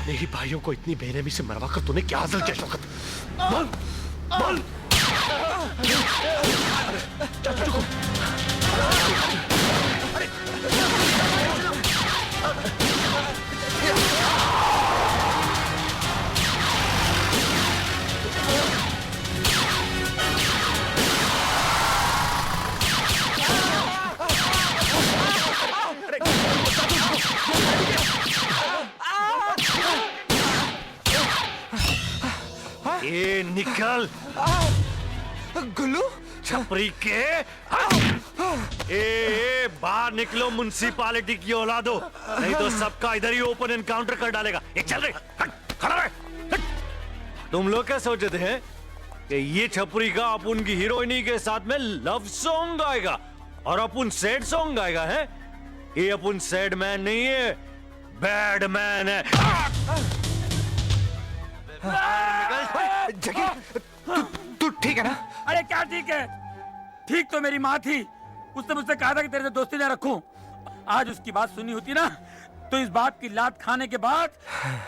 मेरी भाइयों को इतनी बेरहमी से मरवा कर तूने क्या हासिल किया शौकत? बोल बोल। ये निकल गुल्लू छपरी के। ए बाहर निकलो म्युनिसिपैलिटी की औलादो, नहीं तो सबका इधर ही ओपन एनकाउंटर कर डालेगा। ये चल रहे खड़ा रहे। तुम लोग क्या सोचते हैं कि ये छपरी का अपन की हीरोइनी के साथ में लव सॉन्ग गाएगा और अपन सैड सॉन्ग गाएगा? है ये अपन सैड मैन नहीं है, बैड मैन है। जगी तू ठीक है ना? अरे क्या ठीक है? ठीक तो मेरी माँ थी, उसने मुझसे कहा था कि तेरे से दोस्ती ना रखूं। आज उसकी बात सुनी होती ना तो इस बात की लात खाने के बाद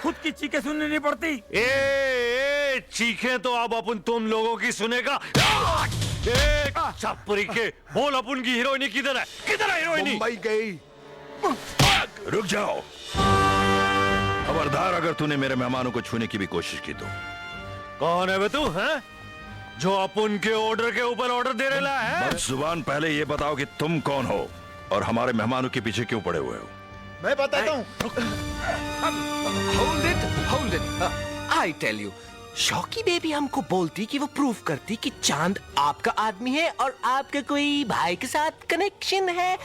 खुद की चीखें सुननी नहीं पड़ती। ए चीखें तो अब अपन तुम लोगों की सुनेगा। छपरी के बोल, अपन की हीरोइनी किधर है? किधर है हीरोइनी? मुंबई गई। रुक जाओ, खबरदार अगर तूने मेरे मेहमानों को छूने की भी कोशिश की तो। कौन है बे तू, हैं? जो अपन के ऑर्डर के ऊपर ऑर्डर दे रहा है? बस जुबान पहले ये बताओ कि तुम कौन हो और हमारे मेहमानों के पीछे क्यों पड़े हुए हो? मैं बताता हूँ। Hold it. I tell you. शौकी बेबी हमको बोलती कि वो प्रूफ करती कि चांद आपका आदमी है और आपके कोई भाई के साथ कनेक्शन है।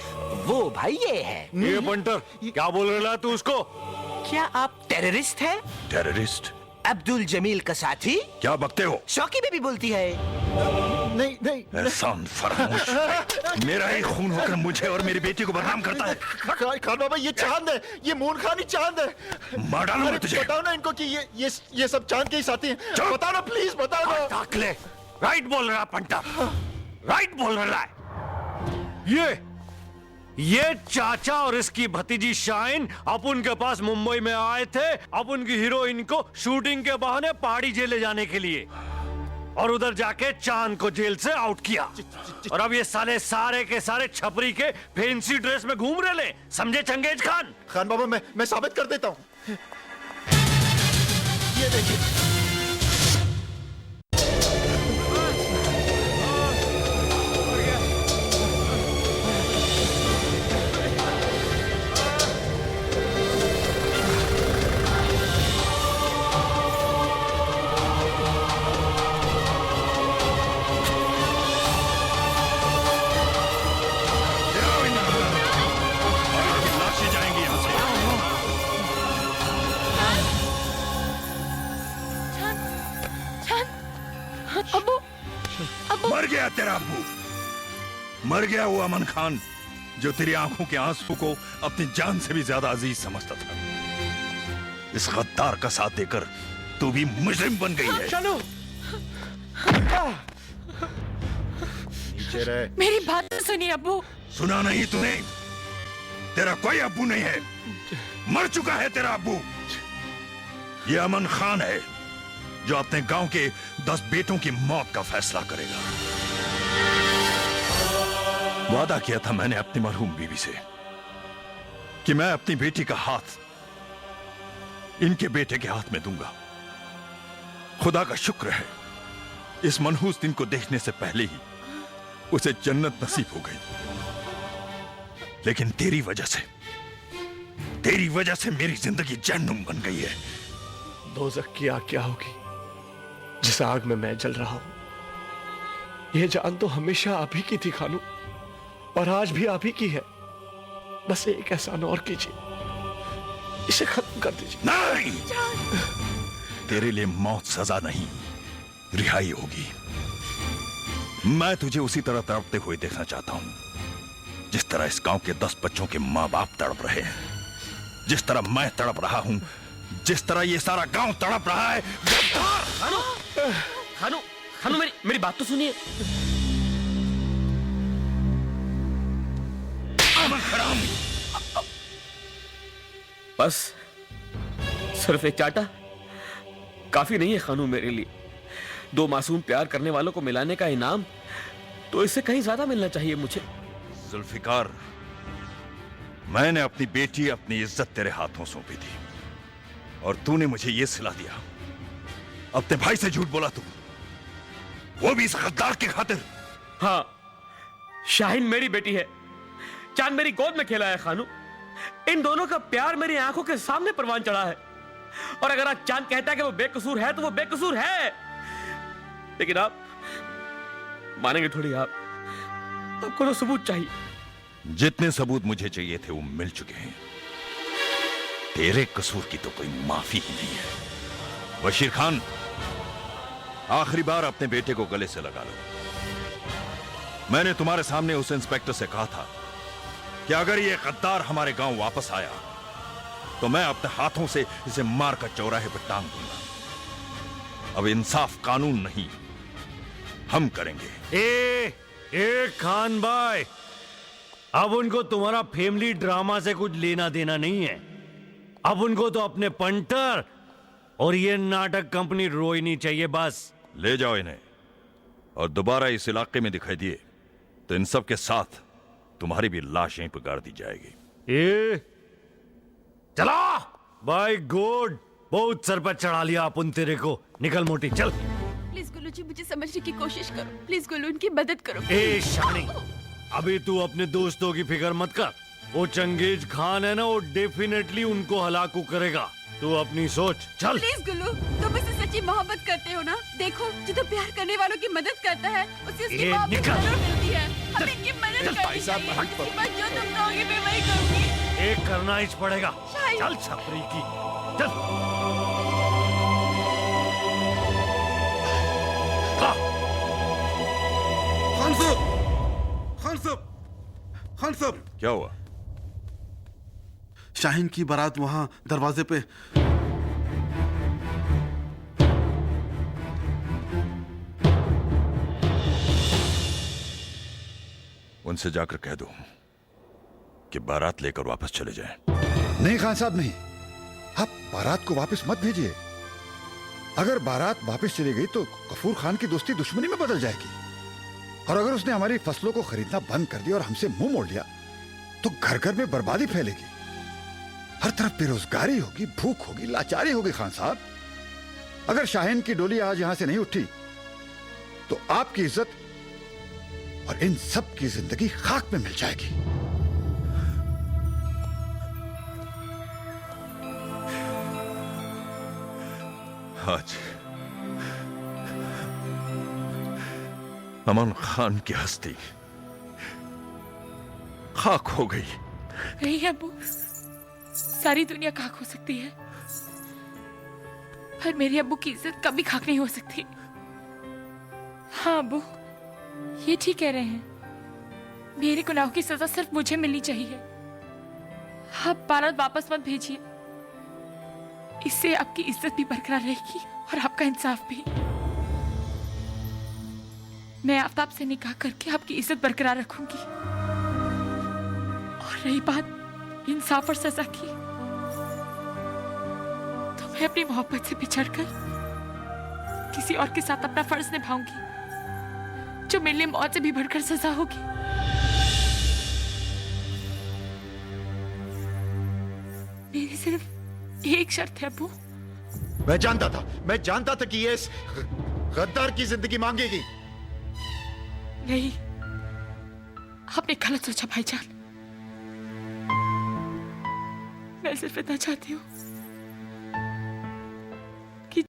वो भाई ये है। ये बंटर क्या बोल रहा है तू उसको? क्या आप टेररिस्ट हैं? टेररिस्ट? अब्दुल जमील का साथी? क्या बकते हो? शौकी बेबी बोलती है। नहीं नहीं। एहसान फरामोश, मेरा ही खून होकर मुझे और मेरी बेटी को बदनाम करता है। खान बाबा ये चांद है, ये मून खान ही चांद है। मार डालूंगा तुझे। बताओ ना इनको कि ये सब चांद के ही साथी हैं। बताओ ना प्लीज, बताओ ना। ताकले राइट बोल रहा पंटा, राइट बोल रहा है। ये चाचा और इसकी भतीजी शाइन अपन के पास मुंबई में आए थे अपन की हीरोइन को शूटिंग के बहाने पहाड़ी जेल ले जाने के लिए, और उधर जाके चांद को जेल से आउट किया। और अब ये सारे के सारे छपरी के फैंसी ड्रेस में घूम रहे ले, समझे चंगेज खान? खान बाबा मैं साबित कर देता हूँ। ये देखिए। मर गया तेरा अब्बू, मर गया वो अमन खान जो तेरी आंखों के आंसू को अपनी जान से भी ज्यादा अजीज समझता था। इस गद्दार का साथ देकर तू भी मुजरिम बन गई है। चलो नीचे रहे। मेरी बात तो सुनिए अब्बू। सुना नहीं तूने? तेरा कोई अब्बू नहीं है, मर चुका है तेरा अब्बू। ये अमन खान है जो अपने गांव के 10 बेटों की मौत का फैसला करेगा। वादा किया था मैंने अपनी मरहूम बीवी से कि मैं अपनी बेटी का हाथ इनके बेटे के हाथ में दूंगा। खुदा का शुक्र है इस मनहूस दिन को देखने से पहले ही उसे जन्नत नसीब हो गई। लेकिन तेरी वजह से मेरी जिंदगी जहन्नुम बन गई है। दोज़ख की आग क्या होगी जिस आग में मैं जल रहा हूं? यह जान तो हमेशा आप ही की थी खानू, और आज भी आप ही की है। बस एक एहसान और कीजिए, इसे खत्म कर दीजिए। नहीं, तेरे लिए मौत सजा नहीं, रिहाई होगी। मैं तुझे उसी तरह तड़पते हुए देखना चाहता हूं जिस तरह इस गांव के 10 बच्चों के मां बाप तड़प रहे हैं, जिस तरह मैं तड़प रहा हूं, जिस तरह ये सारा गांव तड़प रहा है। खानू मेरी बात तो सुनिए। बस सिर्फ एक चाटा काफी नहीं है खानू मेरे लिए। 2 मासूम प्यार करने वालों को मिलाने का इनाम तो इससे कहीं ज्यादा मिलना चाहिए मुझे। जुल्फिकार, मैंने अपनी बेटी, अपनी इज्जत तेरे हाथों सौंपी थी और तूने मुझे यह सिला दिया। अपने भाई से झूठ बोला तू, वो भी इस गद्दार की खातिर। हाँ, शाहीन मेरी बेटी है, चांद मेरी गोद में खेला है खानू। इन दोनों का प्यार मेरी आंखों के सामने परवान चढ़ा है। और अगर आज चांद कहता है कि वो बेकसूर है तो वो बेकसूर है, लेकिन आप मानेंगे थोड़ी। आपको तो सबूत चाहिए। जितने सबूत मुझे चाहिए थे वो मिल चुके हैं। तेरे कसूर की तो कोई माफी ही नहीं है। बशीर खान, आखिरी बार अपने बेटे को गले से लगा लो। मैंने तुम्हारे सामने उस इंस्पेक्टर से कहा था कि अगर ये गद्दार हमारे गांव वापस आया तो मैं अपने हाथों से इसे मारकर चौराहे पर टांग दूंगा। अब इंसाफ कानून नहीं, हम करेंगे। ए खान भाई, अब उनको तुम्हारा फैमिली ड्रामा से कुछ लेना देना नहीं है। अब उनको तो अपने पंटर और ये नाटक कंपनी रोहिणी चाहिए बस। ले जाओ इन्हें, और दोबारा इस इलाके में दिखाई दिए तो इन सब के साथ तुम्हारी भी लाश यहीं पर गाड़ दी जाएगी। चला बाय गॉड, बहुत सर पर चढ़ा लिया अपन तेरे को। निकल मोटी, चल। प्लीज गुल्लू जी, मुझे समझने की कोशिश करो। प्लीज गुल्लू, उनकी मदद करो। ए शानी, अभी तू अपने दोस्तों की फिक्र मत कर। वो चंगेज खान है ना, वो डेफिनेटली उनको हलाकू करेगा। तू अपनी सोच, चल। प्लीज गुल्लू, तुम इससे सच्ची मोहब्बत करते हो ना? देखो, जो तो प्यार करने वालों की मदद करता है उसे उसकी मोहब्बत निकल। जरूर मिलती है। हमें इनकी मदद करनी भाई साहब, चाहिए। हट पर। इसके बाद जो तुम कहोगे मैं वही करूंगी। एक करना ही पड़ेगा। शायद। चल छपरी की, चल। खान साहब, क्या हुआ? शाहीन की बारात वहां दरवाजे पे। उनसे जाकर कह दो कि बारात लेकर वापस चले जाएं। नहीं खान साहब, नहीं, आप बारात को वापस मत भेजिए। अगर बारात वापस चली गई तो गफूर खान की दोस्ती दुश्मनी में बदल जाएगी। और अगर उसने हमारी फसलों को खरीदना बंद कर दिया और हमसे मुंह मोड़ लिया तो घर घर में बर्बादी फैलेगी। हर तरफ बेरोजगारी होगी, भूख होगी, लाचारी होगी। खान साहब, अगर शाहीन की डोली आज यहां से नहीं उठी तो आपकी इज्जत और इन सब की जिंदगी खाक में मिल जाएगी। आज अमन खान की हस्ती खाक हो गई। नहीं अबू, सारी दुनिया खाक हो सकती है पर मेरी अब्बू की इज्जत कभी खाक नहीं हो सकती। हाँ अबू, ये ठीक कह रहे हैं। मेरे गुनाहों की सजा सिर्फ मुझे मिलनी चाहिए। आप बारात वापस मत भेजिए, इससे आपकी इज्जत भी बरकरार रहेगी और आपका इंसाफ भी। मैं आफ्ताब से निकाह करके आपकी इज्जत बरकरार रखूंगी। और रही बात इंसाफ और सजा की, तो मैं अपनी मोहब्बत से बिछड़कर किसी और के साथ अपना फर्ज निभाऊंगी, जो मेरे लिए मौत से भी बढ़कर सजा होगी। मेरी सिर्फ एक शर्त है अबू। मैं जानता था कि ये इस गद्दार की जिंदगी मांगेगी। नहीं, आपने गलत सोचा भाईजान। मैं सिर्फ इतना चाहती हूँ